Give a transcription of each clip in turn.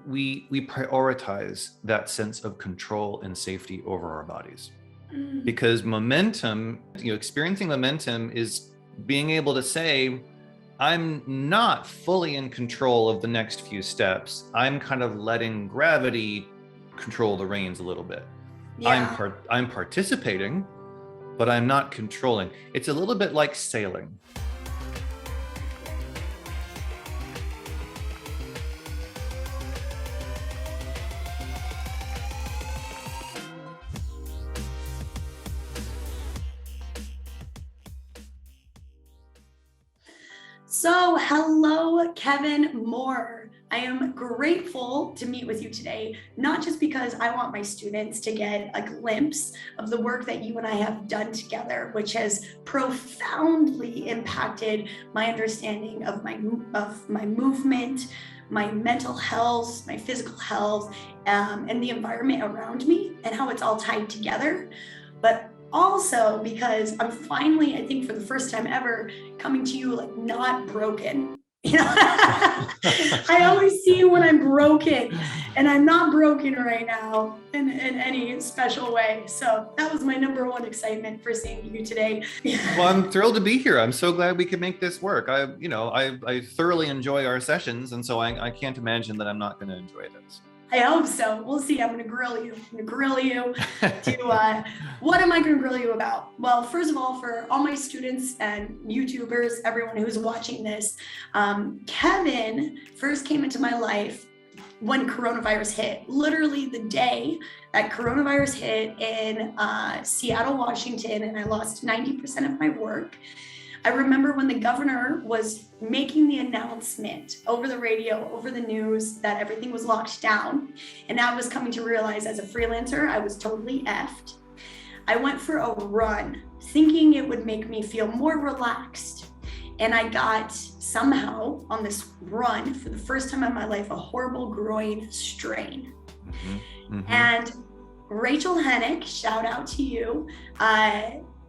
we prioritize that sense of control and safety over our bodies. Because momentum, experiencing momentum is being able to say, I'm not fully in control of the next few steps. I'm kind of letting gravity control the reins a little bit. Yeah. I'm participating, but I'm not controlling. It's a little bit like sailing. So, hello, Kevin Moore. I am grateful to meet with you today, not just because I want my students to get a glimpse of the work that you and I have done together, which has profoundly impacted my understanding of my movement, my mental health, my physical health, and the environment around me and how it's all tied together. But also because I'm finally, I think for the first time ever, coming to you like not broken. I always see you when I'm broken, and I'm not broken right now in any special way. So that was my number one excitement for seeing you today. Well, I'm thrilled to be here. I'm so glad we could make this work. I thoroughly enjoy our sessions, and so I can't imagine that I'm not going to enjoy this. I hope so. We'll see. I'm going to grill you. What am I going to grill you about? Well, first of all, for all my students and YouTubers, everyone who's watching this, Kevin first came into my life when coronavirus hit. Literally the day that coronavirus hit in Seattle, Washington, and I lost 90% of my work. I remember when the governor was making the announcement over the radio, over the news, that everything was locked down. And I was coming to realize as a freelancer, I was totally effed. I went for a run thinking it would make me feel more relaxed. And I got somehow on this run for the first time in my life, a horrible groin strain. And Rachel Hennick, shout out to you.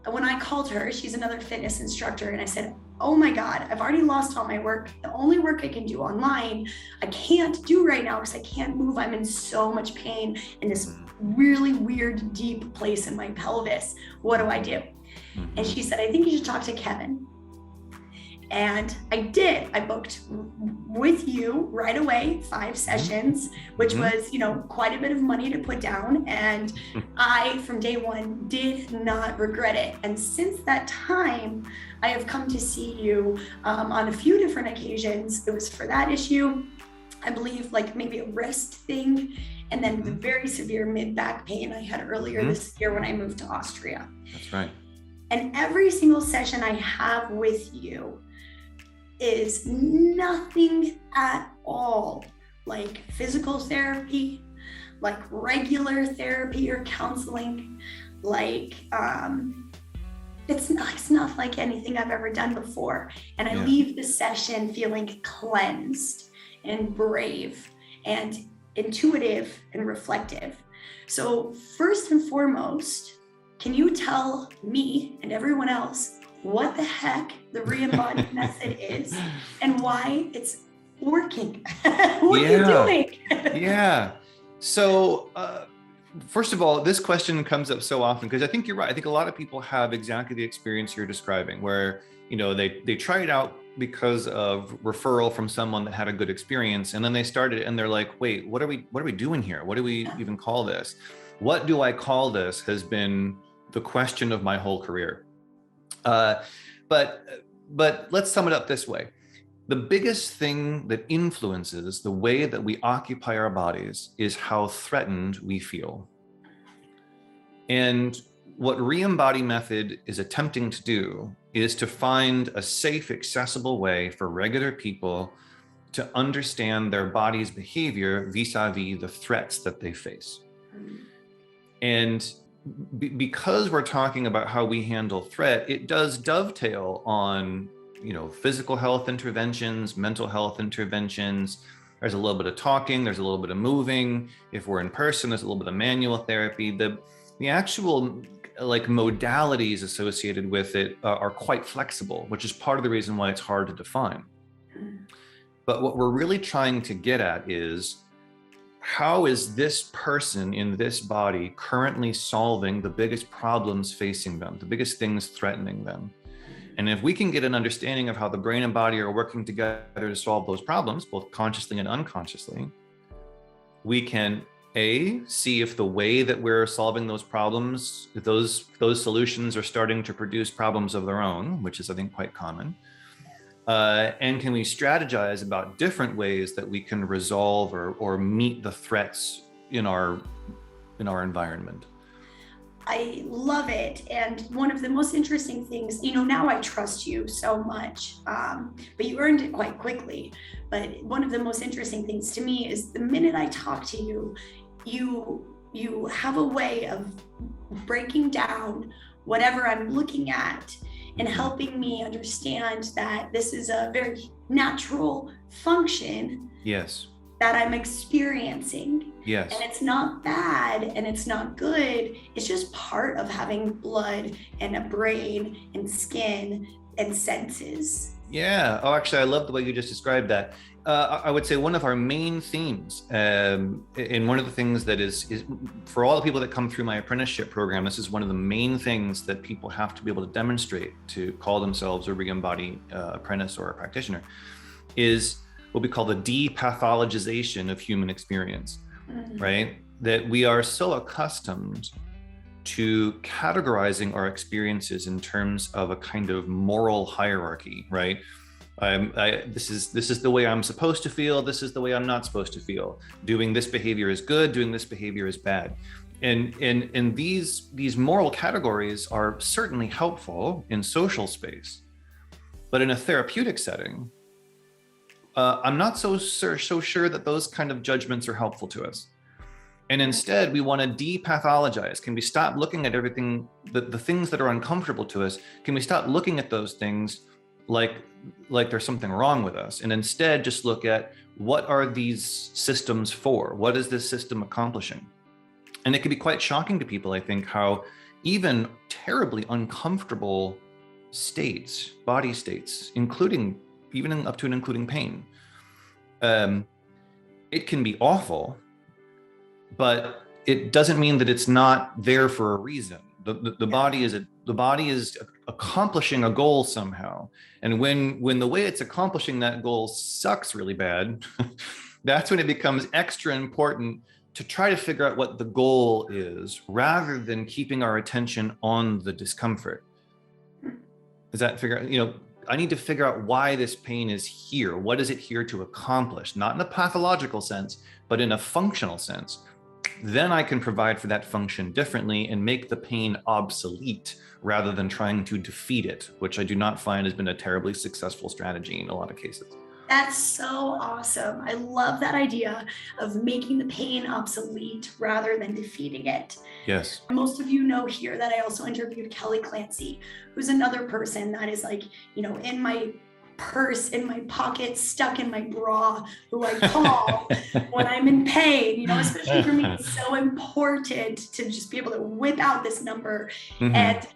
When I called her, she's another fitness instructor, and I said, oh my God, I've already lost all my work. The only work I can do online, I can't do right now because I can't move. I'm in so much pain in this really weird, deep place in my pelvis. What do I do? And she said, I think you should talk to Kevin. And I did. I booked with you right away, 5 sessions, which was, quite a bit of money to put down. And I, from day one, did not regret it. And since that time, I have come to see you on a few different occasions. It was for that issue, I believe, like maybe a wrist thing, and then the very severe mid-back pain I had earlier this year when I moved to Austria. That's right. And every single session I have with you is nothing at all like physical therapy, like regular therapy or counseling, like it's not like anything I've ever done before. And I leave the session feeling cleansed and brave and intuitive and reflective. So first and foremost, can you tell me and everyone else what the heck the Reembody Method is and why it's working? What are you doing? So first of all, this question comes up so often because I think you're right. I think a lot of people have exactly the experience you're describing where, they try it out because of referral from someone that had a good experience. And then they started and they're like, wait, what are we doing here? What do we even call this? What do I call this has been the question of my whole career. But let's sum it up this way. The biggest thing that influences the way that we occupy our bodies is how threatened we feel. And what Reembody Method is attempting to do is to find a safe, accessible way for regular people to understand their body's behavior vis-a-vis the threats that they face. And because we're talking about how we handle threat, it does dovetail on, physical health interventions, mental health interventions. There's a little bit of talking, there's a little bit of moving. If we're in person, there's a little bit of manual therapy. The actual modalities associated with it are quite flexible, which is part of the reason why it's hard to define. But what we're really trying to get at is how is this person in this body currently solving the biggest problems facing them, the biggest things threatening them? And if we can get an understanding of how the brain and body are working together to solve those problems, both consciously and unconsciously, we can see if the way that we're solving those problems, if those solutions are starting to produce problems of their own, which is, I think, quite common. And can we strategize about different ways that we can resolve or meet the threats in our environment? I love it. And one of the most interesting things, now I trust you so much, but you earned it quite quickly. But one of the most interesting things to me is the minute I talk to you, you have a way of breaking down whatever I'm looking at and helping me understand that this is a very natural function. Yes. That I'm experiencing. Yes. And it's not bad and it's not good. It's just part of having blood and a brain and skin and senses. Yeah. Oh, actually, I love the way you just described that. I would say one of our main themes, and one of the things that is for all the people that come through my apprenticeship program, this is one of the main things that people have to be able to demonstrate to call themselves a Reembody apprentice or a practitioner, is what we call the depathologization of human experience, right? That we are so accustomed to categorizing our experiences in terms of a kind of moral hierarchy, right? This is the way I'm supposed to feel. This is the way I'm not supposed to feel. Doing this behavior is good. Doing this behavior is bad. And these moral categories are certainly helpful in social space, but in a therapeutic setting, I'm not so sure that those kind of judgments are helpful to us. And instead, we want to depathologize. Can we stop looking at everything, the things that are uncomfortable to us? Can we stop looking at those things like there's something wrong with us, and instead just look at what are these systems for? What is this system accomplishing? And it can be quite shocking to people, I think, how even terribly uncomfortable states, body states, including even up to and including pain, it can be awful, but it doesn't mean that it's not there for a reason. The body is accomplishing a goal somehow, and when the way it's accomplishing that goal sucks really bad, that's when it becomes extra important to try to figure out what the goal is, rather than keeping our attention on the discomfort. Is that I need to figure out why this pain is here. What is it here to accomplish? Not in a pathological sense, but in a functional sense. Then I can provide for that function differently and make the pain obsolete rather than trying to defeat it, which I do not find has been a terribly successful strategy in a lot of cases. That's so awesome. I love that idea of making the pain obsolete rather than defeating it. Yes. Most of you know here that I also interviewed Kelly Clancy, who's another person that is like, in my purse, in my pocket, stuck in my bra, who I call when I'm in pain, especially for me, it's so important to just be able to whip out this number. Mm-hmm.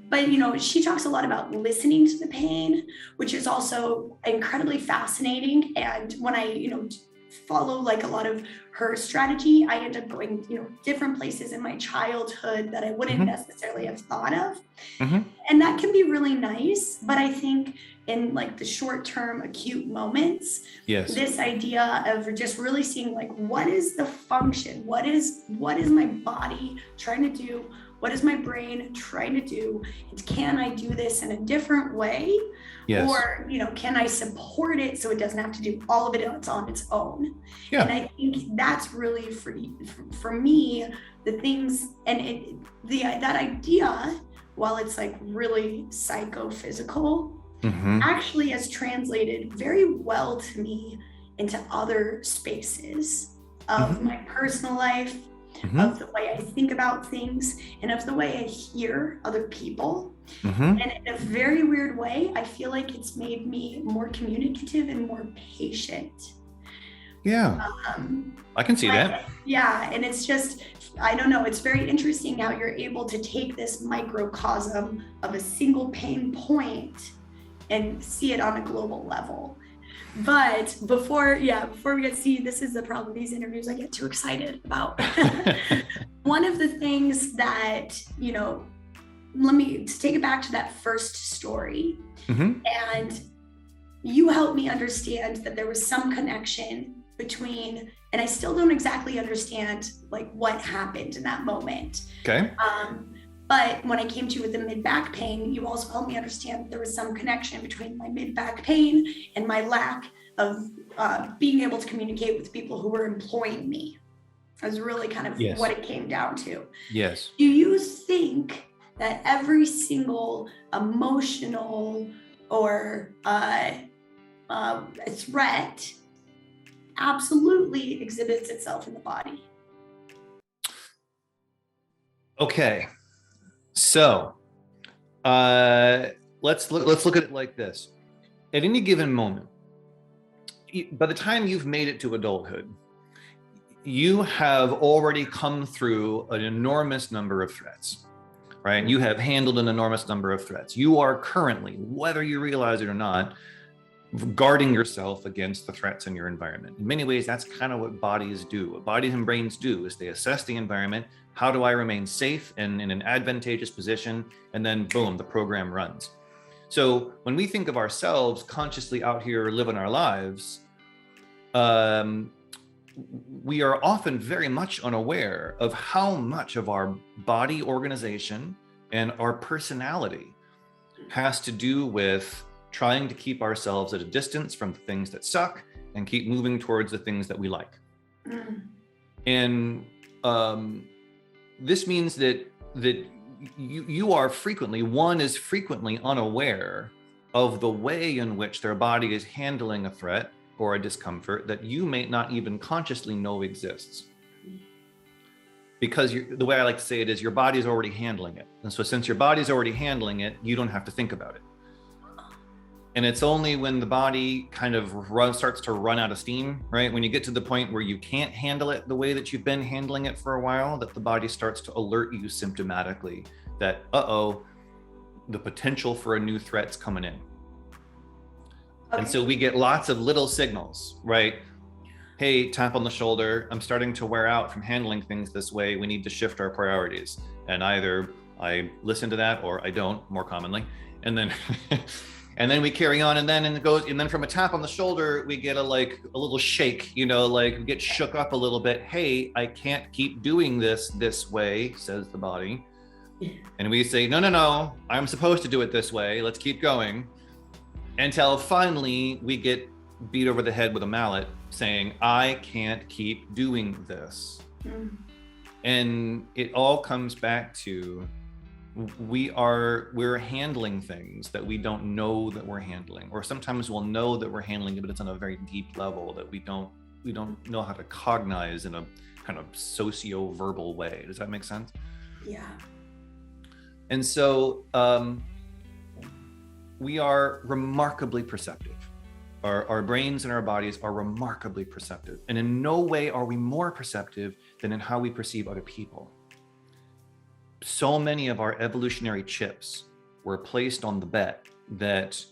But she talks a lot about listening to the pain, which is also incredibly fascinating. And when I, follow like a lot of her strategy, I end up going, different places in my childhood that I wouldn't mm-hmm. necessarily have thought of. Mm-hmm. And that can be really nice. But I think in like the short-term acute moments, yes, this idea of just really seeing like, what is the function? What is my body trying to do? What is my brain trying to do? And can I do this in a different way? Yes. Or, can I support it so it doesn't have to do all of it on its own? Yeah. And I think that's really for me, the things and that idea, while it's like really psychophysical, mm-hmm. actually has translated very well to me into other spaces of mm-hmm. my personal life, mm-hmm. of the way I think about things, and of the way I hear other people. Mm-hmm. And in a very weird way, I feel like it's made me more communicative and more patient. Yeah, I can see that. Yeah, and it's just, I don't know, it's very interesting how you're able to take this microcosm of a single pain point and see it on a global level. But before we get see, this is the problem. These interviews, I get too excited about. One of the things that, let me take it back to that first story. And you helped me understand that there was some connection between, and I still don't exactly understand like what happened in that moment. Okay. But when I came to you with the mid-back pain, you also helped me understand that there was some connection between my mid-back pain and my lack of being able to communicate with people who were employing me. That was really kind of what it came down to. Yes. Do you think that every single emotional or threat absolutely exhibits itself in the body? Okay. So let's look at it like this. At any given moment, by the time you've made it to adulthood, you have already come through an enormous number of threats, right? You have handled an enormous number of threats. You are currently, whether you realize it or not, guarding yourself against the threats in your environment. In many ways, that's kind of what bodies do. What bodies and brains do is they assess the environment. How do I remain safe and in an advantageous position? And then boom, the program runs. So when we think of ourselves consciously out here living our lives, we are often very much unaware of how much of our body organization and our personality has to do with trying to keep ourselves at a distance from the things that suck and keep moving towards the things that we like. And this means that you are frequently unaware of the way in which their body is handling a threat or a discomfort that you may not even consciously know exists. Because the way I like to say it is your body's already handling it. And so since your body's already handling it, you don't have to think about it. And it's only when the body kind of starts to run out of steam, right? When you get to the point where you can't handle it the way that you've been handling it for a while, that the body starts to alert you symptomatically that, the potential for a new threat's coming in. Okay. And so we get lots of little signals, right? Hey, tap on the shoulder. I'm starting to wear out from handling things this way. We need to shift our priorities. And either I listen to that or I don't, more commonly. And then and then we carry on, and then from a tap on the shoulder, we get a little shake, we get shook up a little bit. Hey, I can't keep doing this way, says the body. And we say, no, I'm supposed to do it this way. Let's keep going. Until finally we get beat over the head with a mallet saying, I can't keep doing this. And it all comes back to we're handling things that we don't know that we're handling, or sometimes we'll know that we're handling it, but it's on a very deep level that we don't know how to cognize in a kind of socio-verbal way. Does that make sense? Yeah. And so we are remarkably perceptive. Our brains and our bodies are remarkably perceptive, and in no way are we more perceptive than in how we perceive other people. So many of our evolutionary chips were placed on the bet that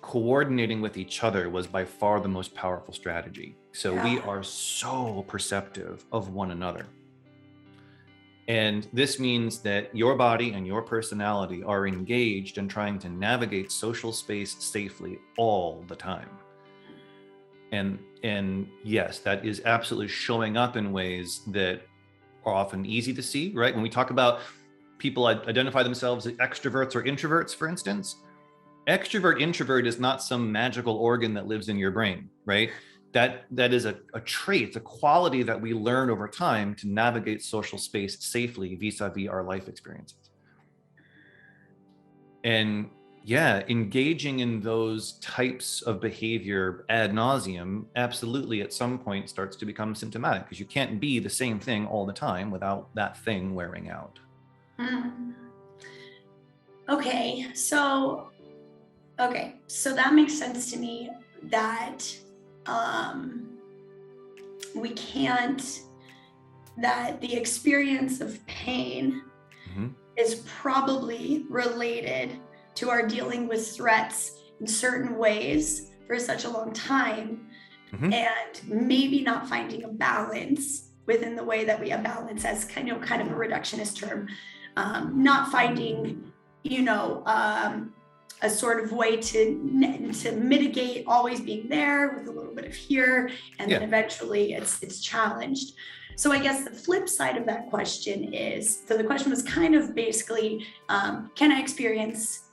coordinating with each other was by far the most powerful strategy. So we are so perceptive of one another. And this means that your body and your personality are engaged in trying to navigate social space safely all the time. And yes, that is absolutely showing up in ways that are often easy to see, right? When we talk about people identify themselves as extroverts or introverts, for instance, introvert is not some magical organ that lives in your brain, right? That is a trait, it's a quality that we learn over time to navigate social space safely vis-a-vis our life experiences. And engaging in those types of behavior ad nauseum absolutely at some point starts to become symptomatic, because you can't be the same thing all the time without that thing wearing out. Okay, so that makes sense to me that that the experience of pain is probably related to our dealing with threats in certain ways for such a long time, Mhm. and maybe not finding a balance within the way that we have balance as kind of a reductionist term, not finding, a sort of way to mitigate always being there with a little bit of here, and then eventually it's challenged. So I guess the flip side of that question is, so the question was kind of basically, can I experience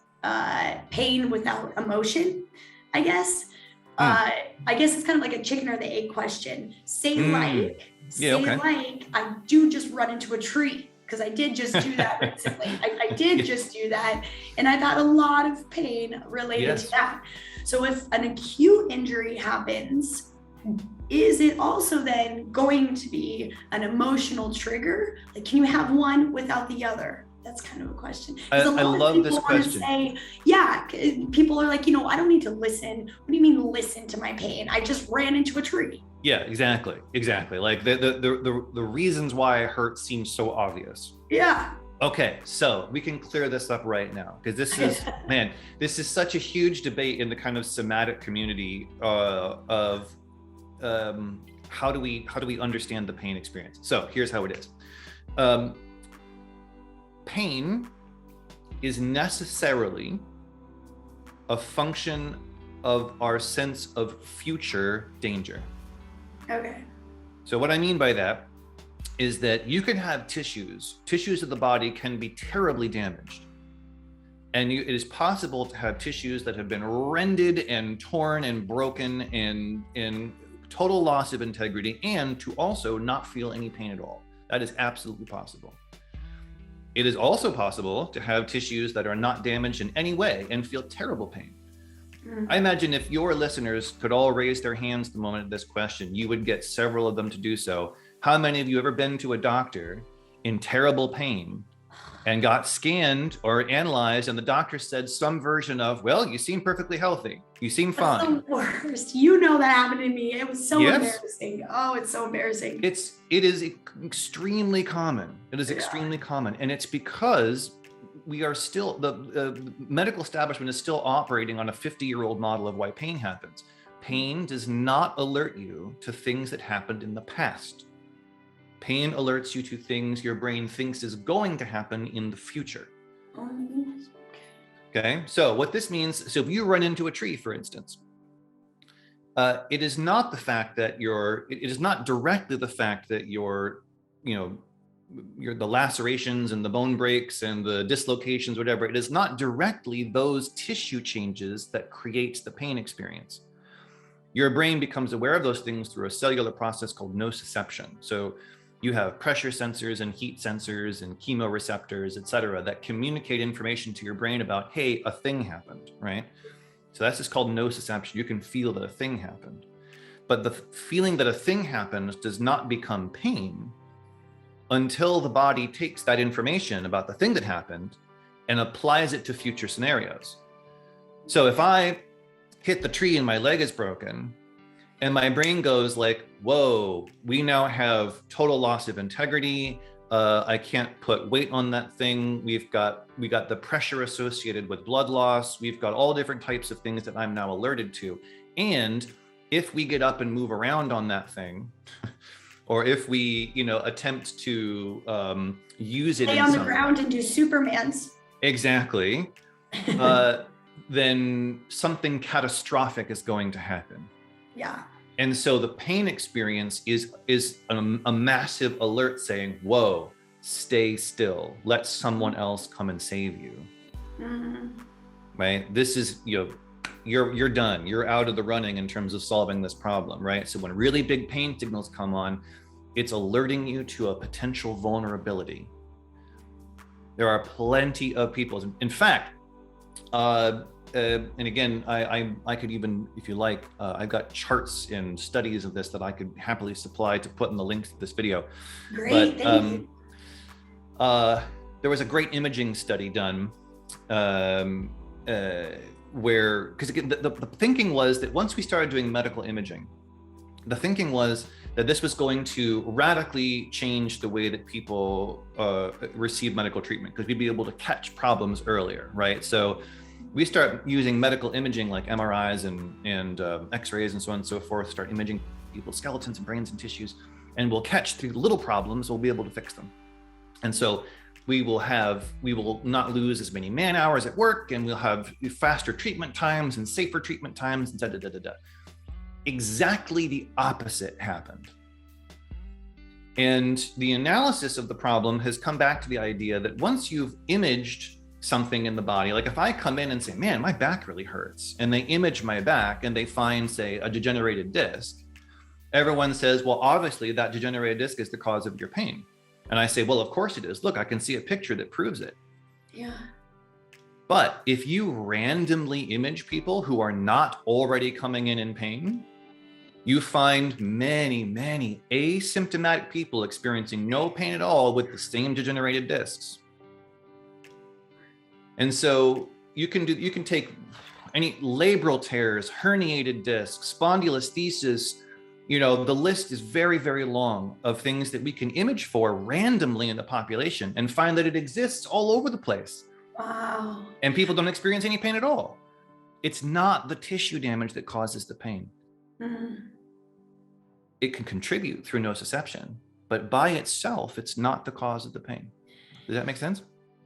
pain without emotion? I guess. I guess it's kind of like a chicken or the egg question. Say Okay. like I do just run into a tree, because I did just do that recently. I did just do that, and I've had a lot of pain related to that. So if an acute injury happens, is it also then going to be an emotional trigger? Like, can you have one without the other? That's kind of a question. I love this question. Say, yeah, people are like, I don't need to listen. What do you mean listen to my pain? I just ran into a tree. Yeah, exactly. Like the reasons why it hurts seem so obvious. Yeah. Okay, so we can clear this up right now, because this is, man, this is such a huge debate in the kind of somatic community of how do we understand the pain experience. So here's how it is. Pain is necessarily a function of our sense of future danger. Okay. So what I mean by that is that you can have tissues of the body can be terribly damaged. And it is possible to have tissues that have been rended and torn and broken in total loss of integrity, and to also not feel any pain at all. That is absolutely possible. It is also possible to have tissues that are not damaged in any way and feel terrible pain. I imagine if your listeners could all raise their hands the moment of this question, you would get several of them to do so. How many of you ever been to a doctor in terrible pain and got scanned or analyzed, and the doctor said some version of, well, you seem perfectly healthy. You seem fine. That's the worst. That happened to me. It was so embarrassing. Oh, it's so embarrassing. It is extremely common. It is extremely common. And it's because we are still, the medical establishment is still operating on a 50-year-old model of why pain happens. Pain does not alert you to things that happened in the past. Pain alerts you to things your brain thinks is going to happen in the future. Okay, so what this means, so if you run into a tree, for instance, it is not the fact that it is not directly the fact that the lacerations and the bone breaks and the dislocations, whatever, it is not directly those tissue changes that creates the pain experience. Your brain becomes aware of those things through a cellular process called nociception. So you have pressure sensors and heat sensors and chemoreceptors, et cetera, that communicate information to your brain about, hey, a thing happened, right? So that's just called nociception. You can feel that a thing happened. But the feeling that a thing happens does not become pain until the body takes that information about the thing that happened and applies it to future scenarios. So if I hit the tree and my leg is broken, and my brain goes like, whoa, we now have total loss of integrity. I can't put weight on that thing. We got the pressure associated with blood loss. We've got all different types of things that I'm now alerted to. And if we get up and move around on that thing, or if we, attempt to use it lay on the ground and do Supermans. Exactly. Then something catastrophic is going to happen. Yeah. And so the pain experience is a massive alert saying, whoa, stay still. Let someone else come and save you. Right? This is, you're done. You're out of the running in terms of solving this problem, right? So when really big pain signals come on, it's alerting you to a potential vulnerability. There are plenty of people. In fact, and again, I could even, if you like, I've got charts and studies of this that I could happily supply to put in the links to this video. Great, thank you. There was a great imaging study done where, because again, the thinking was that once we started doing medical imaging, the thinking was that this was going to radically change the way that people receive medical treatment, because we'd be able to catch problems earlier, right? So we start using medical imaging like MRIs and X-rays and so on and so forth, start imaging people's skeletons and brains and tissues, and we'll catch the little problems, we'll be able to fix them. And so we will not lose as many man hours at work, and we'll have faster treatment times and safer treatment times and da. Exactly the opposite happened. And the analysis of the problem has come back to the idea that once you've imaged something in the body, like if I come in and say, man, my back really hurts, and they image my back and they find, say, a degenerated disc, everyone says, well, obviously that degenerated disc is the cause of your pain. And I say, well, of course it is. Look, I can see a picture that proves it. Yeah. But if you randomly image people who are not already coming in pain, you find many, many asymptomatic people experiencing no pain at all with the same degenerated discs. And so you can take any labral tears, herniated discs, spondylolisthesis. The list is very, very long of things that we can image for randomly in the population and find that it exists all over the place. Wow. And people don't experience any pain at all. It's not the tissue damage that causes the pain. Mm-hmm. It can contribute through nociception, but by itself, it's not the cause of the pain. Does that make sense?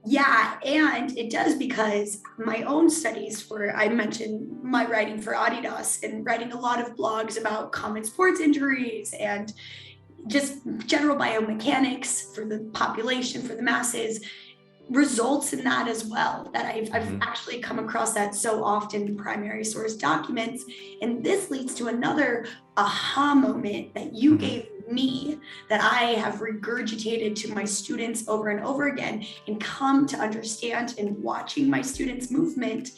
Yeah, and it does, because my own studies, where I mentioned my writing for Adidas and writing a lot of blogs about common sports injuries and just general biomechanics for the population, for the masses, results in that as well, that I've actually come across that so often in primary source documents. And this leads to another aha moment that you gave me, that I have regurgitated to my students over and over again, and come to understand in watching my students' movement,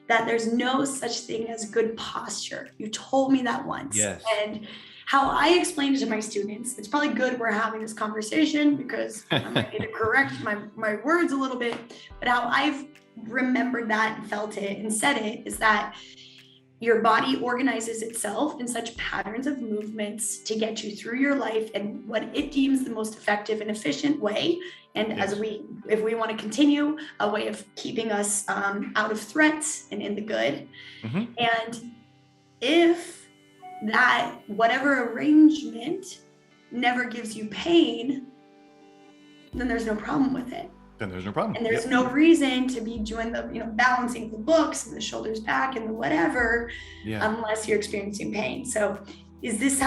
that there's no such thing as good posture. You told me that once. Yes. And how I explain it to my students, it's probably good we're having this conversation, because I might need to correct my words a little bit, but how I've remembered that and felt it and said it is that your body organizes itself in such patterns of movements to get you through your life and what it deems the most effective and efficient way. And yes. if we want to continue, a way of keeping us out of threats and in the good. Mm-hmm. And if that whatever arrangement never gives you pain, then there's no problem with it. Then there's no problem. And there's no reason to be doing the, balancing the books and the shoulders back and the whatever, unless you're experiencing pain. So is this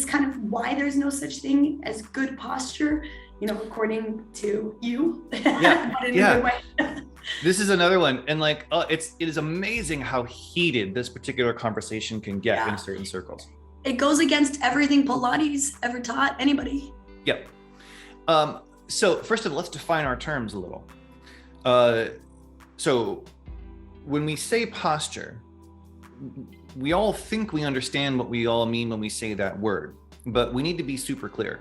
kind of why there's no such thing as good posture, according to you? Yeah. But in a good way. This is another one. And it is amazing how heated this particular conversation can get in certain circles. It goes against everything Pilates ever taught anybody. Yep. So first of all, let's define our terms a little. So when we say posture, we all think we understand what we all mean when we say that word, but we need to be super clear,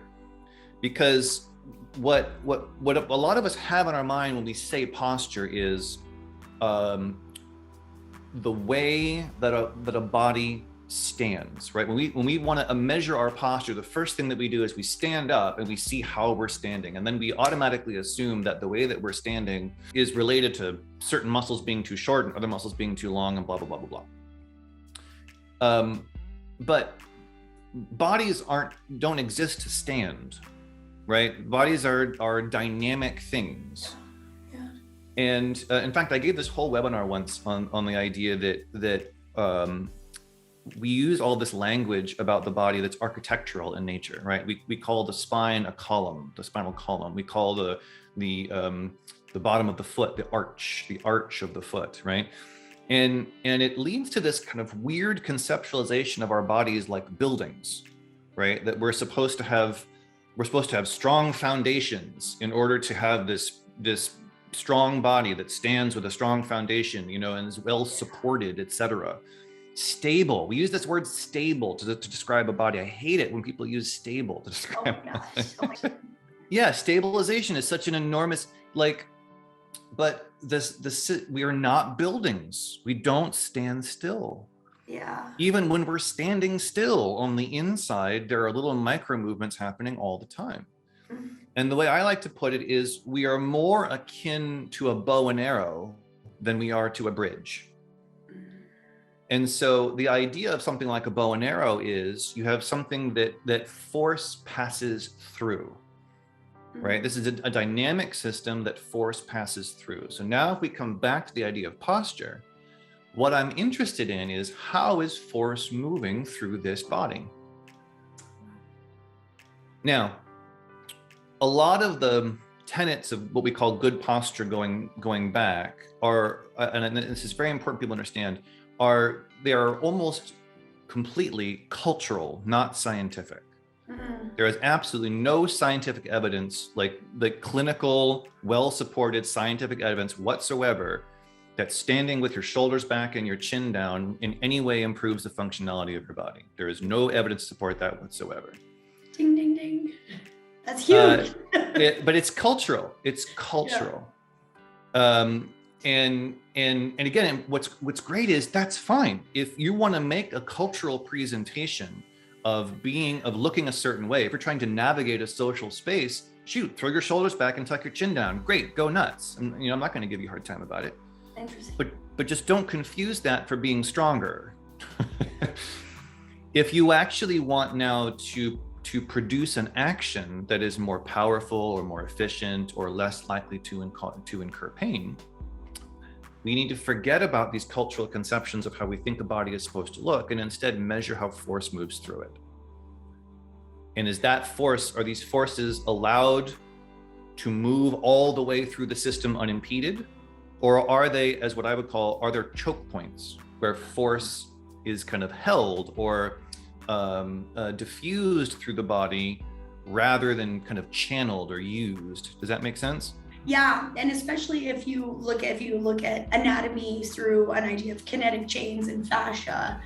because what a lot of us have in our mind when we say posture is the way that a body stands, right? When we want to measure our posture, the first thing that we do is we stand up and we see how we're standing, and then we automatically assume that the way that we're standing is related to certain muscles being too short and other muscles being too long and blah blah blah blah blah. But bodies don't exist to stand, right? Bodies are dynamic things. Yeah. And in fact, I gave this whole webinar once on the idea that we use all this language about the body that's architectural in nature, right? We call the spine a column, the spinal column. We call the bottom of the foot the arch of the foot, right? And it leads to this kind of weird conceptualization of our bodies like buildings, right? That we're supposed to have strong foundations in order to have this strong body that stands with a strong foundation, and is well supported, etc. Stable. We use this word stable to describe a body. I hate it when people use stable to describe. Oh my gosh. Yeah, stabilization is such an enormous, but we are not buildings. We don't stand still. Yeah. Even when we're standing still on the inside, there are little micro movements happening all the time. Mm-hmm. And the way I like to put it is we are more akin to a bow and arrow than we are to a bridge. And so the idea of something like a bow and arrow is you have something that force passes through, right? This is a dynamic system that force passes through. So now if we come back to the idea of posture, what I'm interested in is how is force moving through this body? Now, a lot of the tenets of what we call good posture going back are, and this is very important people understand, they are almost completely cultural, not scientific. There is absolutely no scientific evidence, like the clinical, well-supported scientific evidence whatsoever that standing with your shoulders back and your chin down in any way improves the functionality of your body. There is no evidence to support that whatsoever. Ding, ding, ding. That's huge. But it's cultural. It's cultural. Yeah. And again, what's great is that's fine. If you want to make a cultural presentation of looking a certain way, if you're trying to navigate a social space, shoot, throw your shoulders back and tuck your chin down. Great, go nuts. And I'm not going to give you a hard time about it. Interesting. But just don't confuse that for being stronger. If you actually want now to produce an action that is more powerful or more efficient or less likely to incur pain, we need to forget about these cultural conceptions of how we think a body is supposed to look and instead measure how force moves through it. And are these forces allowed to move all the way through the system unimpeded? Or are they, as what I would call, are there choke points where force is kind of held or diffused through the body rather than kind of channeled or used? Does that make sense? Yeah, and especially if you look at anatomy through an idea of kinetic chains and fascia,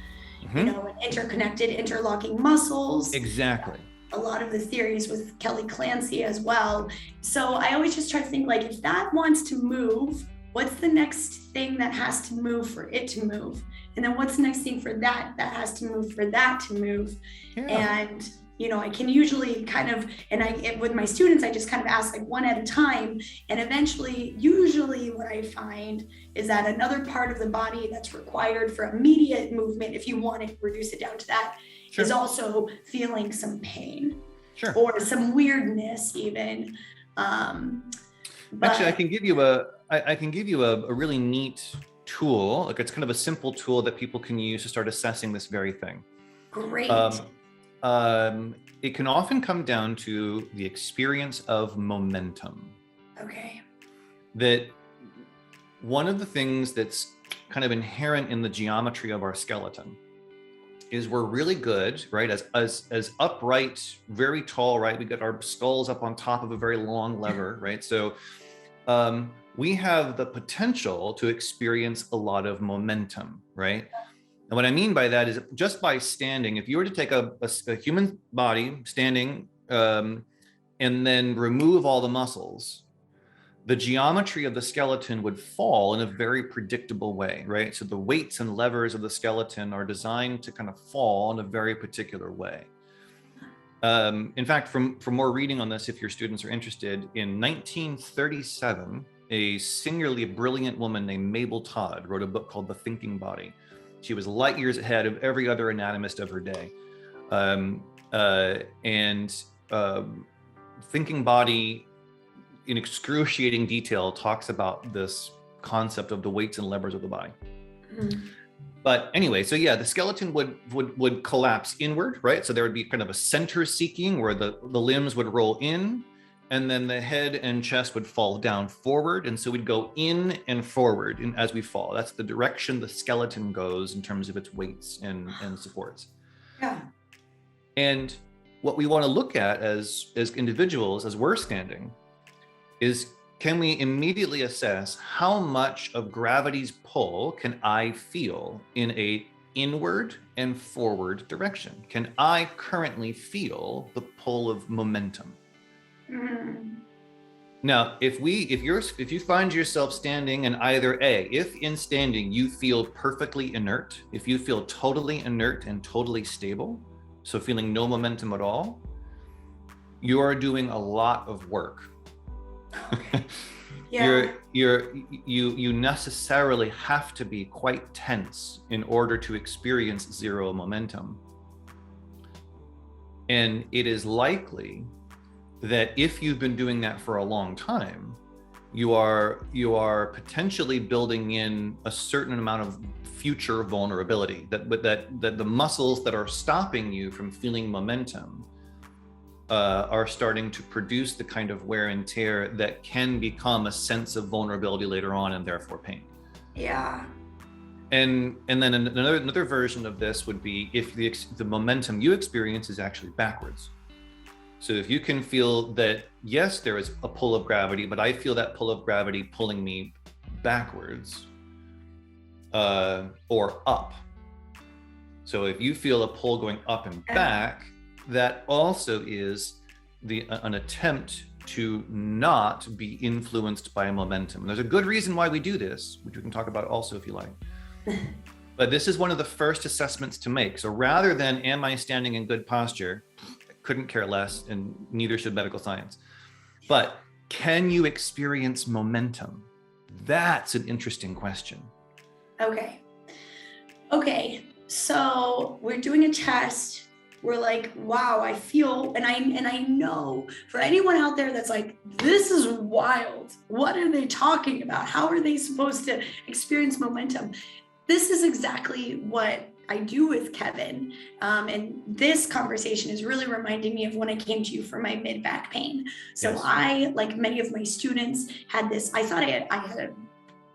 and interconnected, interlocking muscles. Exactly. A lot of the theories with Kelly Clancy as well. So I always just try to think, like, if that wants to move, what's the next thing that has to move for it to move? And then what's the next thing for that has to move for that to move? Yeah. And I can usually with my students, I just kind of ask like one at a time. And usually what I find is that another part of the body that's required for immediate movement, if you want to reduce it down to that, sure, is also feeling some pain, sure, or some weirdness even. Actually, I can give you a really neat tool. Like, it's kind of a simple tool that people can use to start assessing this very thing. Great. It can often come down to the experience of momentum. Okay. That one of the things that's kind of inherent in the geometry of our skeleton is we're really good, right? As upright, very tall, right? We got our skulls up on top of a very long lever, right? So we have the potential to experience a lot of momentum, right? And what I mean by that is just by standing, if you were to take a human body standing and then remove all the muscles, the geometry of the skeleton would fall in a very predictable way, right? So the weights and levers of the skeleton are designed to kind of fall in a very particular way. In fact, for more reading on this, if your students are interested, in 1937, a singularly brilliant woman named Mabel Todd wrote a book called The Thinking Body. She was light years ahead of every other anatomist of her day. Thinking Body, in excruciating detail, talks about this concept of the weights and levers of the body. Mm-hmm. But anyway, so yeah, the skeleton would collapse inward, right? So there would be kind of a center seeking where the limbs would roll in, and then the head and chest would fall down forward. And so we'd go in and forward as we fall. That's the direction the skeleton goes in terms of its weights and supports. Yeah. And what we want to look at as individuals, as we're standing, is can we immediately assess how much of gravity's pull can I feel in a inward and forward direction? Can I currently feel the pull of momentum? Mm-hmm. Now, if you find yourself standing and either if in standing you feel perfectly inert, if you feel totally inert and totally stable, so feeling no momentum at all, you are doing a lot of work. Yeah. You necessarily have to be quite tense in order to experience zero momentum. And it is likely that if you've been doing that for a long time, you are potentially building in a certain amount of future vulnerability, that the muscles that are stopping you from feeling momentum are starting to produce the kind of wear and tear that can become a sense of vulnerability later on, and therefore pain. Yeah. And then another version of this would be if the momentum you experience is actually backwards. So if you can feel that, yes, there is a pull of gravity, but I feel that pull of gravity pulling me backwards or up. So if you feel a pull going up and back, that also is an attempt to not be influenced by momentum. And there's a good reason why we do this, which we can talk about also if you like. But this is one of the first assessments to make. So rather than, am I standing in good posture? I couldn't care less, and neither should medical science. But can you experience momentum? That's an interesting question. Okay. So we're doing a test. We're like, wow, I feel, and I know for anyone out there that's like, this is wild. What are they talking about? How are they supposed to experience momentum? This is exactly what I do with Kevin. And this conversation is really reminding me of when I came to you for my mid-back pain. So yes. I, like many of my students, had this, I thought I had a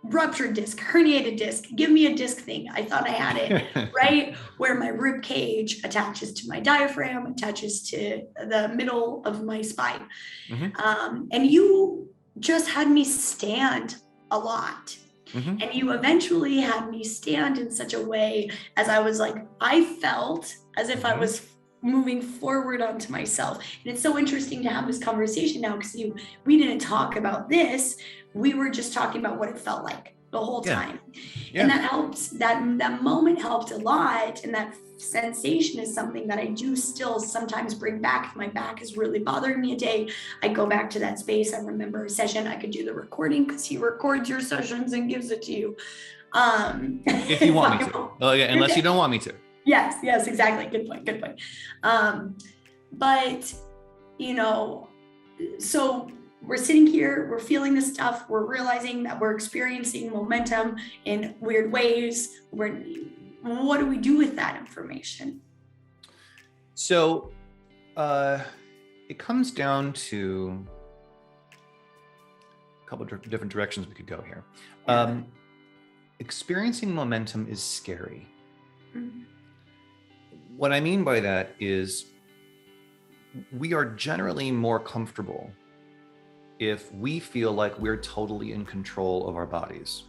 ruptured disc, herniated disc, give me a disc thing. I thought I had it right where my rib cage attaches to my diaphragm, attaches to the middle of my spine. Mm-hmm. And you just had me stand a lot. Mm-hmm. And you eventually had me stand in such a way as I was like, I felt as if I was moving forward onto myself. And it's so interesting to have this conversation now because we didn't talk about this. We were just talking about what it felt like the whole time. Yeah. And that helps. That moment helped a lot. And that sensation is something that I do still sometimes bring back. If my back is really bothering me a day, I go back to that space. I remember a session. I could do the recording because he records your sessions and gives it to you. If you want me to. Oh, yeah, unless you don't want me to. Yes, exactly. Good point. But, so we're sitting here, we're feeling this stuff, we're realizing that we're experiencing momentum in weird ways. What do we do with that information? So it comes down to a couple of different directions we could go here. Yeah. Experiencing momentum is scary. Mm-hmm. What I mean by that is we are generally more comfortable if we feel like we're totally in control of our bodies.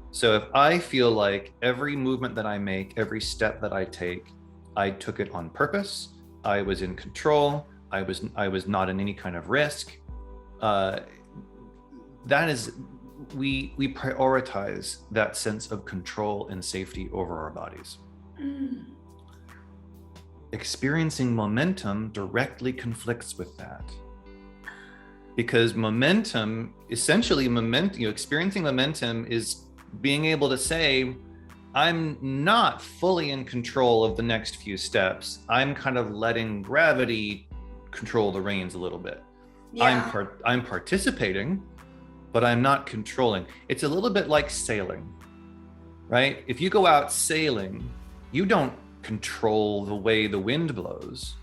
So if I feel like every movement that I make, every step that I take, I took it on purpose, I was in control, I was not in any kind of risk, that is, we prioritize that sense of control and safety over our bodies. Mm. Experiencing momentum directly conflicts with that. Because experiencing momentum is being able to say, I'm not fully in control of the next few steps. I'm kind of letting gravity control the reins a little bit. Yeah. I'm participating, but I'm not controlling. It's a little bit like sailing, right? If you go out sailing, you don't control the way the wind blows.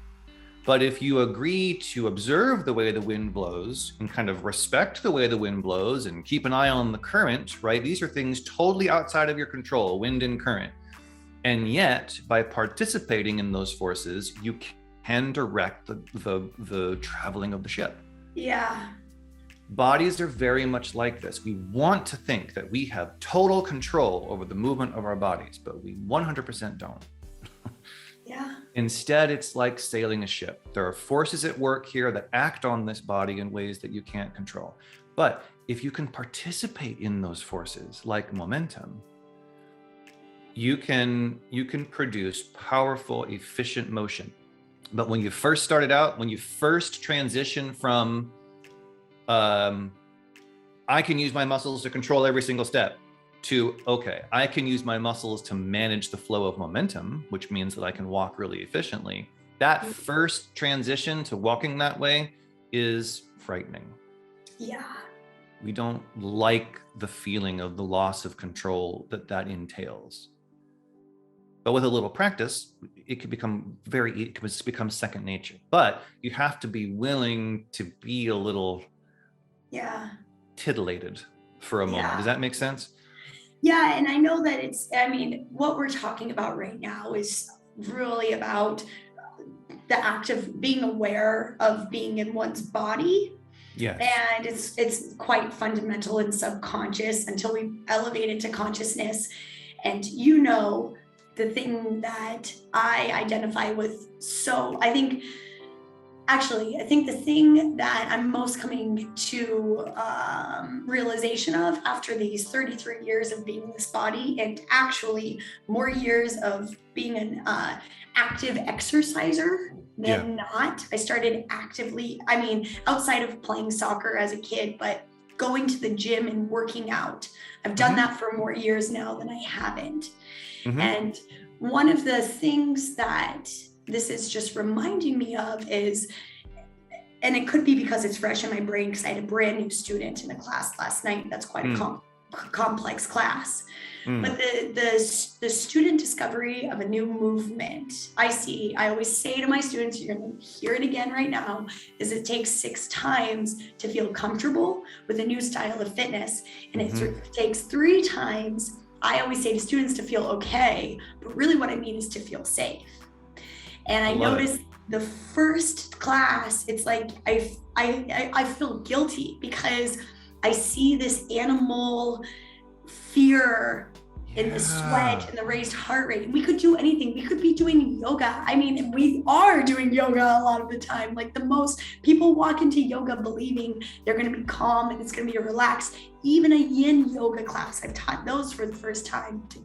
But if you agree to observe the way the wind blows and kind of respect the way the wind blows and keep an eye on the current, right? These are things totally outside of your control, wind and current. And yet, by participating in those forces, you can direct the traveling of the ship. Yeah. Bodies are very much like this. We want to think that we have total control over the movement of our bodies, but we 100% don't. Yeah. Instead, it's like sailing a ship. There are forces at work here that act on this body in ways that you can't control. But if you can participate in those forces, like momentum, you can produce powerful, efficient motion. But when you first started out, when you first transition from I can use my muscles to control every single step, to, okay, I can use my muscles to manage the flow of momentum, which means that I can walk really efficiently. That first transition to walking that way is frightening. Yeah. We don't like the feeling of the loss of control that entails. But with a little practice, it can become second nature. But you have to be willing to be a little titillated for a moment. Does that make sense? Yeah, and I know that what we're talking about right now is really about the act of being aware of being in one's body. Yes. And it's quite fundamental and subconscious until we elevate it to consciousness. And the thing that I identify with, I think the thing that I'm most coming to realization of after these 33 years of being in this body, and actually more years of being an active exerciser than not. I started actively, outside of playing soccer as a kid, but going to the gym and working out. I've done that for more years now than I haven't. And one of the things that this is just reminding me of is, and it could be because it's fresh in my brain because I had a brand new student in a class last night. That's quite a complex class. But the student discovery of a new movement, I always say to my students, you're going to hear it again right now, is it takes 6 times to feel comfortable with a new style of fitness. And it takes 3 times, I always say to students, to feel okay, but really what I mean is to feel safe. And I noticed the first class, it's like I feel guilty because I see this animal fear in the sweat and the raised heart rate. We could do anything. We could be doing yoga. We are doing yoga a lot of the time. Like the most people walk into yoga believing they're going to be calm and it's going to be relaxed. Even a yin yoga class, I've taught those for the first time to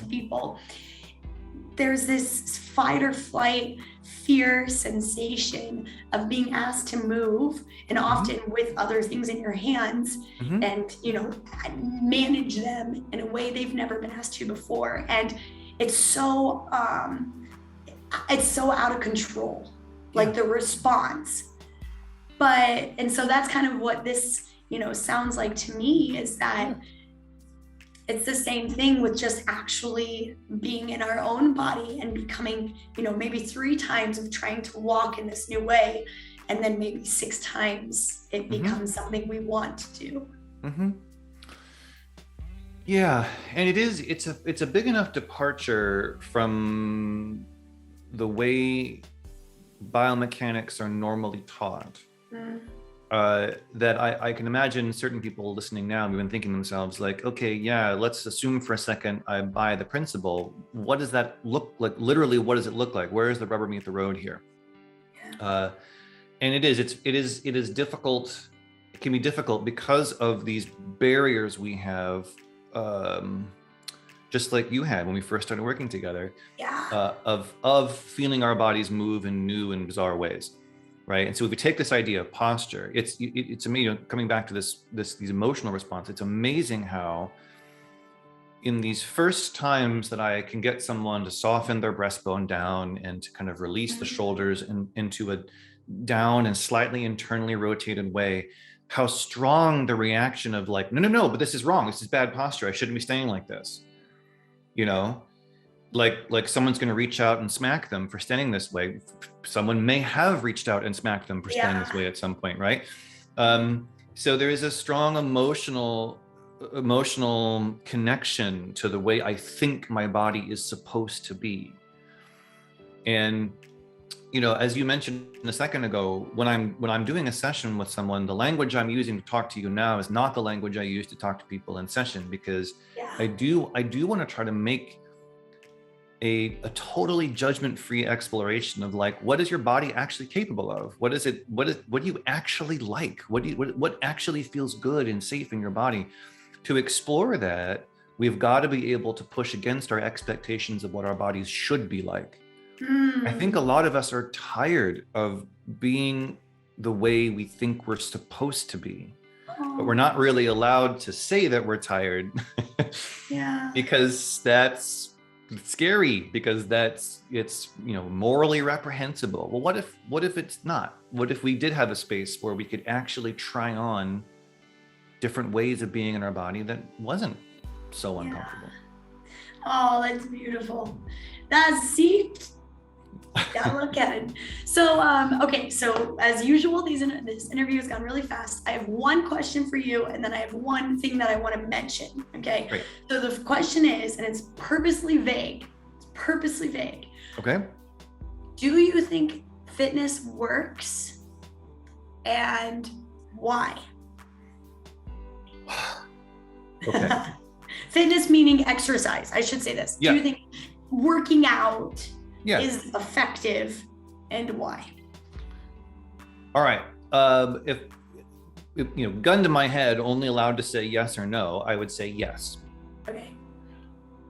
people. There's this fight or flight fear sensation of being asked to move, and often with other things in your hands, and manage them in a way they've never been asked to before. And it's so out of control, like the response. And so that's kind of what this sounds like to me, is that it's the same thing with just actually being in our own body and becoming, maybe 3 times of trying to walk in this new way. And then maybe 6 times it becomes something we want to do. Yeah. And it's a big enough departure from the way biomechanics are normally taught. That I can imagine certain people listening now have been thinking to themselves like, okay, let's assume for a second I buy the principle. What does that look like? Literally, what does it look like? Where is the rubber meet the road here? And it is difficult. It can be difficult because of these barriers we have, just like you had when we first started working together, of feeling our bodies move in new and bizarre ways. Right. And so if we take this idea of posture, it's amazing, coming back to these emotional response, it's amazing how in these first times that I can get someone to soften their breastbone down and to kind of release the shoulders into a down and slightly internally rotated way, how strong the reaction of like, no, but this is wrong. This is bad posture. I shouldn't be staying like this. Like someone's going to reach out and smack them for standing this way. Someone may have reached out and smacked them for standing this way at some point, right? So there is a strong emotional connection to the way I think my body is supposed to be. And as you mentioned a second ago, when I'm doing a session with someone, the language I'm using to talk to you now is not the language I use to talk to people in session, because I do want to try to make a totally judgment-free exploration of like, what is your body actually capable of? What do you actually like? What actually feels good and safe in your body? To explore that, we've got to be able to push against our expectations of what our bodies should be like. I think a lot of us are tired of being the way we think we're supposed to be. Oh. But we're not really allowed to say that we're tired. Yeah. Because that's scary, because it's morally reprehensible. Well, what if it's not? What if we did have a space where we could actually try on different ways of being in our body that wasn't so uncomfortable? Oh, that's beautiful. Gotta love Kevin. So, okay. So as usual, this interview has gone really fast. I have one question for you, and then I have one thing that I want to mention. Okay. Great. So the question is, and it's purposely vague. Okay. Do you think fitness works, and why? Okay. Fitness meaning exercise. I should say this. Yeah. Do you think working out Yeah. is effective, and why? All right. If gun to my head, only allowed to say yes or no, I would say yes. Okay.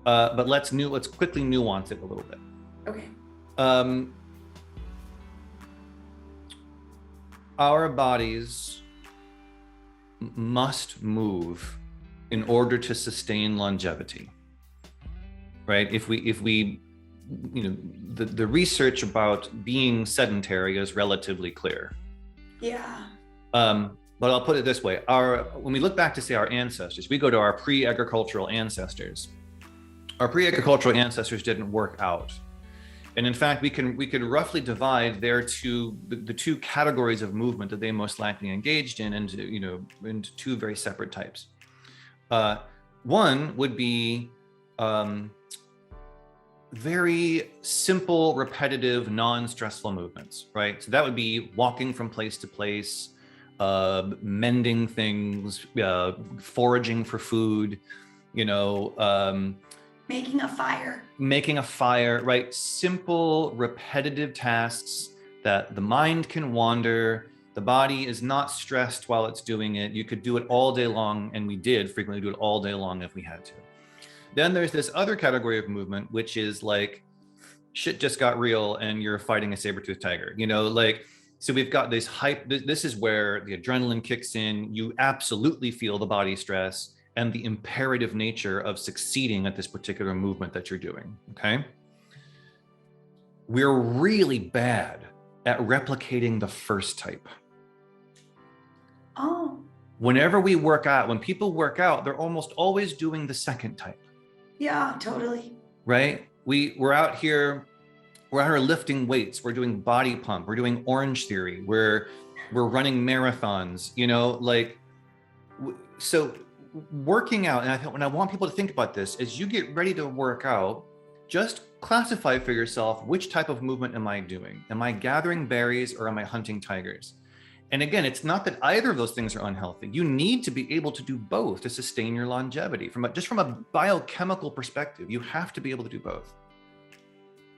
But let's quickly nuance it a little bit. Okay. Our bodies must move in order to sustain longevity, right? If we the research about being sedentary is relatively clear. Yeah. But I'll put it this way: when we look back to, say, our ancestors, we go to our pre-agricultural ancestors. Our pre-agricultural ancestors didn't work out, and in fact, we could roughly divide the two categories of movement that they most likely engaged in into two very separate types. One would be very simple, repetitive, non-stressful movements, right? So that would be walking from place to place, mending things, foraging for food, Making a fire. Right? Simple, repetitive tasks that the mind can wander. The body is not stressed while it's doing it. You could do it all day long, and we did frequently do it all day long if we had to. Then there's this other category of movement, which is like shit just got real and you're fighting a saber-toothed tiger, so we've got this hype. This is where the adrenaline kicks in. You absolutely feel the body stress and the imperative nature of succeeding at this particular movement that you're doing, okay? We're really bad at replicating the first type. Oh. Whenever we work out, when people work out, they're almost always doing the second type. Yeah, totally. Right? We're out here lifting weights, we're doing body pump, we're doing Orange Theory, we're running marathons, so working out, and I want people to think about this, as you get ready to work out, just classify for yourself, which type of movement am I doing? Am I gathering berries or am I hunting tigers? And again, it's not that either of those things are unhealthy. You need to be able to do both to sustain your longevity. From a biochemical perspective, you have to be able to do both.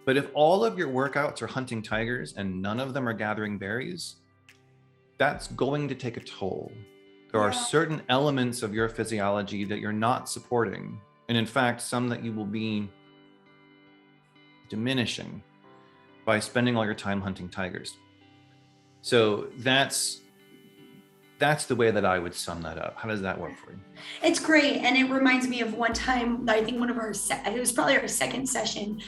But if all of your workouts are hunting tigers and none of them are gathering berries, that's going to take a toll. There are certain elements of your physiology that you're not supporting. And in fact, some that you will be diminishing by spending all your time hunting tigers. So that's the way that I would sum that up. How does that work for you? It's great. And it reminds me of one time, I think it was probably our second session.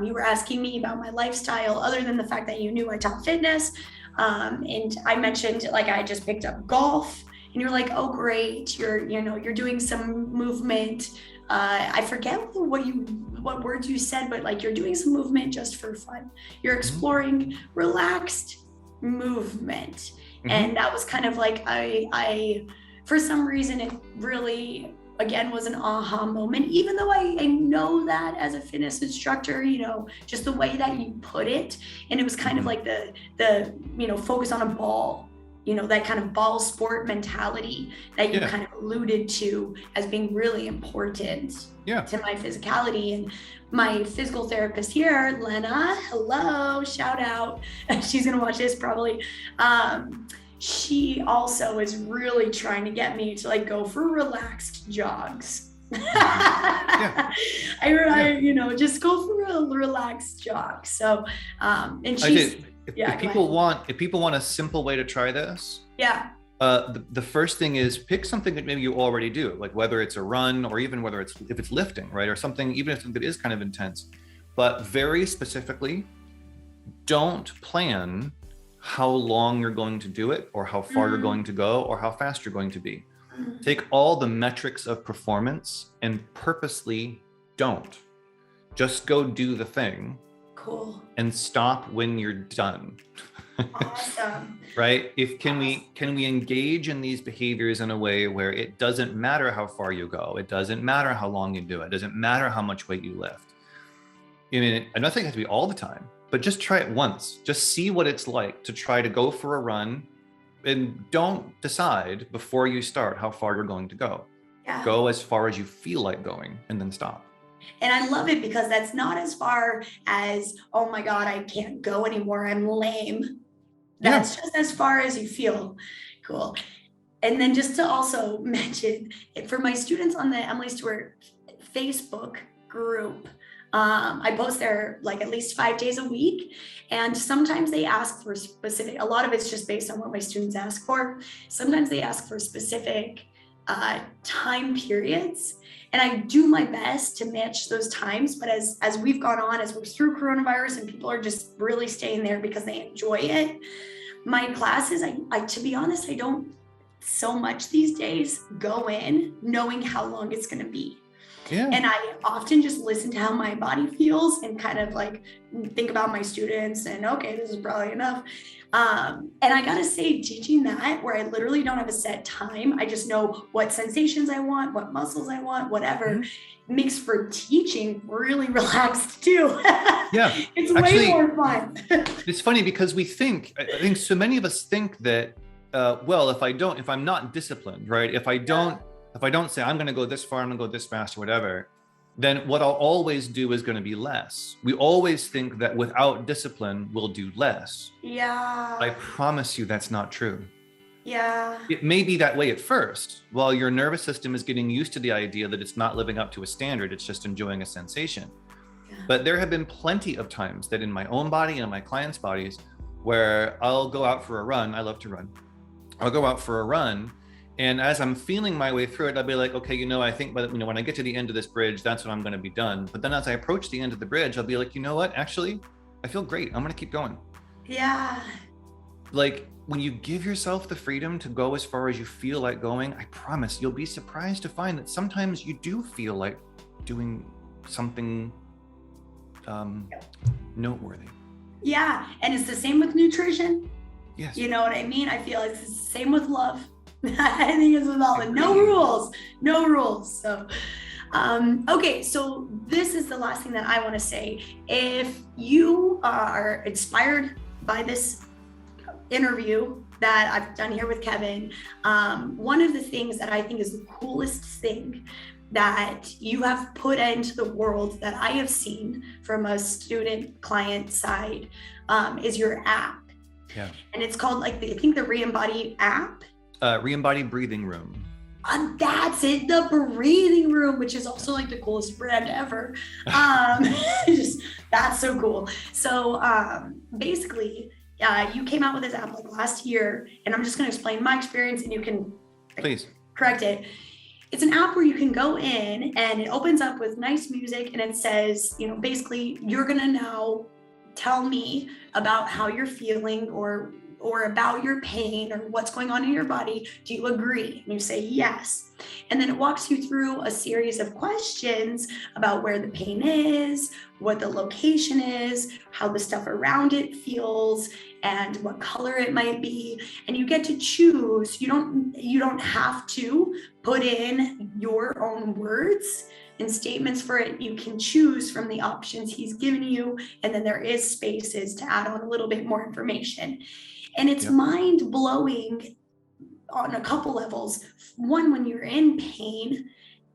You were asking me about my lifestyle, other than the fact that you knew I taught fitness. And I mentioned, I just picked up golf, and you're like, oh, great. You're doing some movement. I forget what words you said, but you're doing some movement just for fun. You're exploring relaxed movement. Mm-hmm. And that was kind of I for some reason, it really, again, was an aha moment, even though I know that as a fitness instructor, just the way that you put it. And it was kind of like the focus on a ball, that kind of ball sport mentality that you kind of alluded to as being really important to my physicality. And my physical therapist here, Lena, hello, shout out. She's going to watch this probably. She also is really trying to get me to go for relaxed jogs. I just go for a relaxed jog. So, and she's Yeah, if people want a simple way to try this, yeah. the first thing is pick something that maybe you already do, like whether it's a run or even whether if it's lifting, right? Or something, even if it is kind of intense, but very specifically, don't plan how long you're going to do it or how far you're going to go or how fast you're going to be. Take all the metrics of performance and purposely don't. Just go do the thing. Cool. And stop when you're done. Awesome. Right? Can we engage in these behaviors in a way where it doesn't matter how far you go, it doesn't matter how long you do it, doesn't matter how much weight you lift. I mean, I'm not saying it has to be all the time, but just try it once. Just see what it's like to try to go for a run, and don't decide before you start how far you're going to go. Yeah. Go as far as you feel like going and then stop. And I love it because that's not as far as, oh my God, I can't go anymore, I'm lame. That's just as far as you feel. Cool. And then just to also mention, for my students on the Emily Stewart Facebook group, I post there like at least 5 days a week. And sometimes they ask for specific, a lot of it's just based on what my students ask for. Sometimes they ask for specific time periods. And I do my best to match those times. But as we've gone on, as we're through coronavirus and people are just really staying there because they enjoy it, my classes, I to be honest, I don't so much these days go in knowing how long it's going to be. Yeah. And I often just listen to how my body feels and kind of like think about my students and okay, this is probably enough. And I gotta say, teaching that where I literally don't have a set time, I just know what sensations I want, what muscles I want, whatever, makes for teaching really relaxed too. Yeah, it's way more fun. It's funny because I think so many of us think that, well, if I'm not disciplined, right? If I don't say I'm going to go this far, I'm going to go this fast or whatever, then what I'll always do is going to be less. We always think that without discipline, we'll do less. Yeah. I promise you that's not true. Yeah. It may be that way at first, while your nervous system is getting used to the idea that it's not living up to a standard, it's just enjoying a sensation. Yeah. But there have been plenty of times that in my own body and in my clients' bodies where I'll go out for a run. I love to run. I'll go out for a run. And as I'm feeling my way through it, I'll be like, okay, I think when I get to the end of this bridge, that's when I'm going to be done. But then as I approach the end of the bridge, I'll be like, you know what? Actually, I feel great. I'm going to keep going. Yeah. Like when you give yourself the freedom to go as far as you feel like going, I promise you'll be surprised to find that sometimes you do feel like doing something noteworthy. Yeah. And it's the same with nutrition. Yes. You know what I mean? I feel like it's the same with love. I think it's with all the no rules. So, okay. So this is the last thing that I want to say. If you are inspired by this interview that I've done here with Kevin, one of the things that I think is the coolest thing that you have put into the world that I have seen from a student client side is your app. Yeah. And it's called I think the Reembody app. Reembody Breathing Room. That's it, the breathing room, which is also like the coolest brand ever. That's so cool. So basically, you came out with this app like last year, and I'm just going to explain my experience, and you can please correct it. It's an app where you can go in, and it opens up with nice music, and it says, basically, you're going to now tell me about how you're feeling or about your pain or what's going on in your body. Do you agree? And you say yes. And then it walks you through a series of questions about where the pain is, what the location is, how the stuff around it feels, and what color it might be. And you get to choose. You don't have to put in your own words and statements for it. You can choose from the options he's given you. And then there is spaces to add on a little bit more information. And it's mind blowing on a couple levels. One, when you're in pain,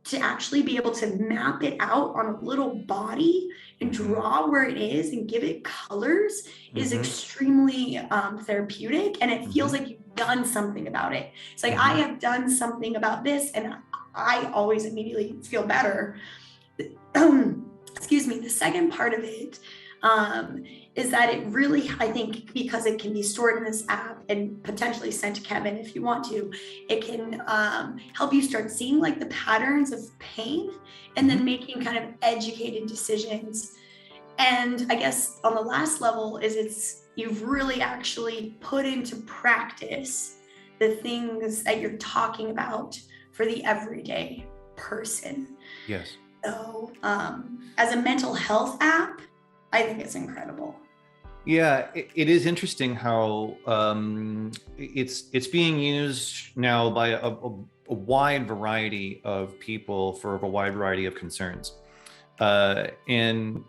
to actually be able to map it out on a little body and draw where it is and give it colors is extremely therapeutic. And it feels like you've done something about it. It's like, I have done something about this, and I always immediately feel better. Excuse me. The second part of it is that it really, I think, because it can be stored in this app and potentially sent to Kevin if you want to, it can help you start seeing like the patterns of pain and then making kind of educated decisions. And I guess on the last level is you've really actually put into practice the things that you're talking about for the everyday person. Yes. So as a mental health app, I think it's incredible. Yeah, it is interesting how it's being used now by a wide variety of people for a wide variety of concerns. And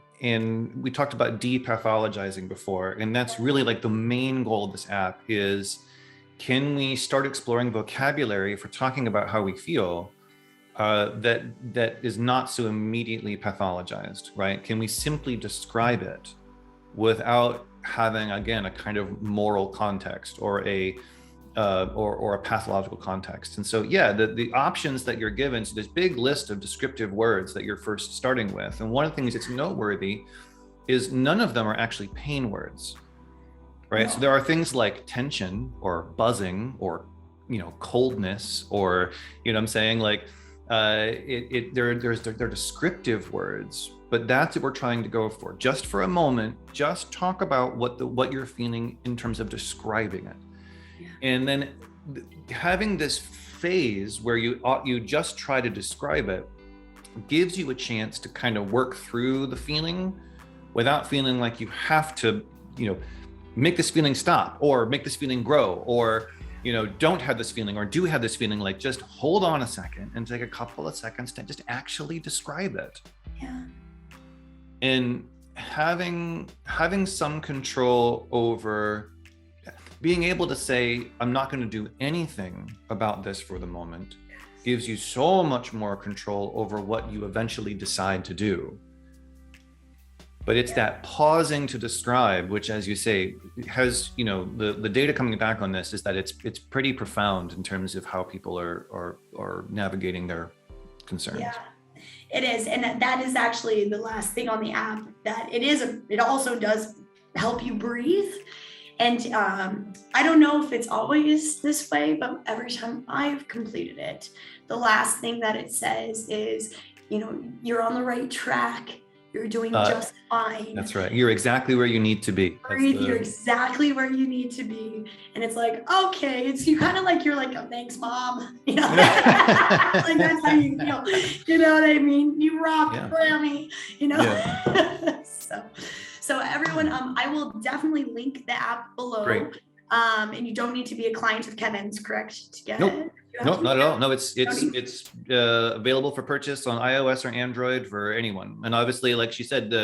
we talked about depathologizing before, and that's really like the main goal of this app is, can we start exploring vocabulary for talking about how we feel that is not so immediately pathologized, right? Can we simply describe it without having, again, a kind of moral context or a pathological context? And so, yeah, the options that you're given, so this big list of descriptive words that you're first starting with. And one of the things that's noteworthy is none of them are actually pain words, right? No. So there are things like tension or buzzing or, coldness or, I'm saying, like, they're descriptive words, but that's what we're trying to go for. Just for a moment, just talk about what you're feeling in terms of describing it. Yeah. And then having this phase where you just try to describe it gives you a chance to kind of work through the feeling without feeling like you have to, make this feeling stop or make this feeling grow or don't have this feeling or do have this feeling. Like, just hold on a second and take a couple of seconds to just actually describe it. Yeah. And having some control over being able to say, I'm not going to do anything about this for the moment, gives you so much more control over what you eventually decide to do. But it's that pausing to describe, which, as you say, has, the data coming back on this is that it's pretty profound in terms of how people are navigating their concerns. Yeah, it is. And that is actually the last thing on the app, that it also does help you breathe. And I don't know if it's always this way, but every time I've completed it, the last thing that it says is, you're on the right track. You're doing just fine. That's right. You're exactly where you need to be. Breathe. You're exactly where you need to be. And it's like, okay, it's you kind of like, you're like, oh, thanks, mom. Like, that's how you feel. You know what I mean? You rock, Grammy. Yeah. So everyone, I will definitely link the app below. Great. And you don't need to be a client of Kevin's, correct? To get it. No, not at all. No, it's available for purchase on iOS or Android for anyone. And obviously, like she said,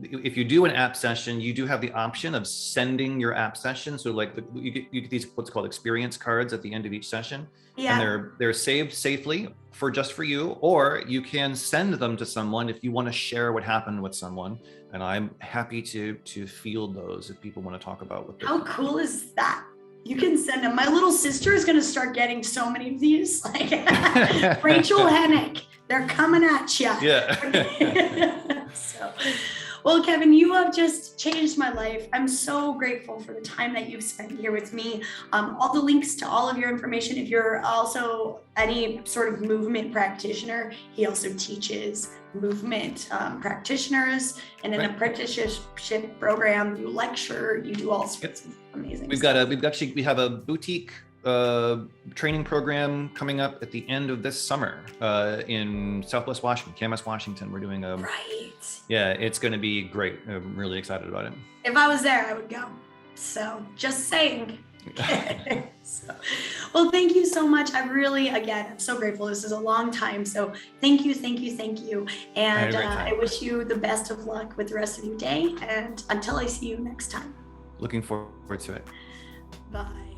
if you do an app session, you do have the option of sending your app session. So like you get these what's called experience cards at the end of each session. Yeah. And they're saved safely for you, or you can send them to someone if you want to share what happened with someone. And I'm happy to field those if people want to talk about what. How cool is that? You can send them. My little sister is going to start getting so many of these. Like Rachel Hennick, they're coming at you. Yeah. Well, Kevin, you have just changed my life. I'm so grateful for the time that you've spent here with me. All the links to all of your information. If you're also any sort of movement practitioner, he also teaches movement practitioners, and an apprenticeship program. You lecture, you do all sorts of amazing stuff. We have a boutique training program coming up at the end of this summer in Southwest Washington, Camas, Washington. We're doing yeah, it's going to be great. I'm really excited about it. If I was there, I would go. So just saying. Well, thank you so much. I'm so grateful. This is a long time. So thank you. And I wish you the best of luck with the rest of your day. And until I see you next time. Looking forward to it. Bye.